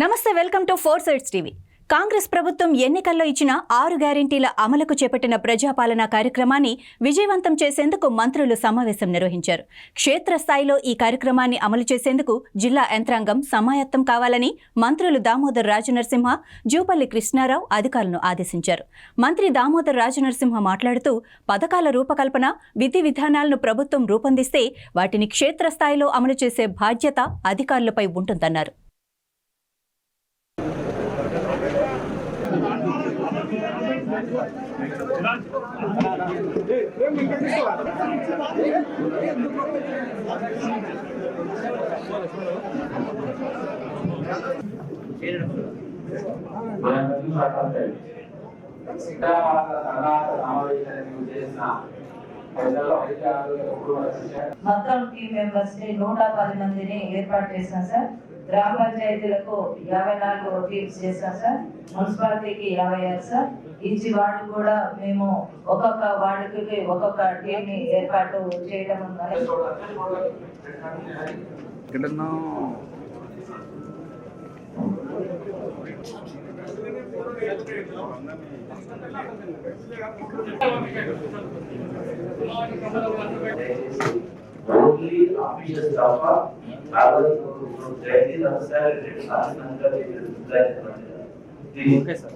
నమస్తే, welcome to 4 sides TV. Congress ప్రభుత్వం ఎన్నికల్లో ఇచ్చిన 6 గ్యారెంటీల అమలుకు చేపట్టిన ప్రజాపాలన కార్యక్రమాన్ని విజయవంతం చేసేందుకు మంత్రులు సమావేశం నిర్వహించారు. క్షేత్రస్థాయిలో ఈ కార్యక్రమాన్ని అమలు చేసేందుకు జిల్లా యంత్రాంగం సమాయత్తం కావాలని మంత్రులు దామోదర్ రాజనరసింహ, జూపల్లి కృష్ణారావు అధికారులను ఆదేశించారు. మంత్రి దామోదర్ రాజనరసింహ మాట్లాడుతూ, పథకాల రూపకల్పన, విధి విధానాలను ప్రభుత్వం రూపొందిస్తే వాటిని క్షేత్రస్థాయిలో అమలు చేసే బాధ్యత అధికారులపై ఉంటుందన్నారు. మొత్తం టీమ్ మెంబర్స్ ని 110 మందిని ఏర్పాటు చేశాం సార్. గ్రామ పంచాయతీలకు 54 టీమ్స్ చేశాం సార్. మున్సిపాలిటీకి 56 సార్. ఈచ్ వార్డు కూడా మేము ఒక్కొక్క వార్డుకి ఒక్కొక్క టీమ్ ని ఏర్పాటు చేయడం ఉన్నది. only official staff are training necessary okay sir.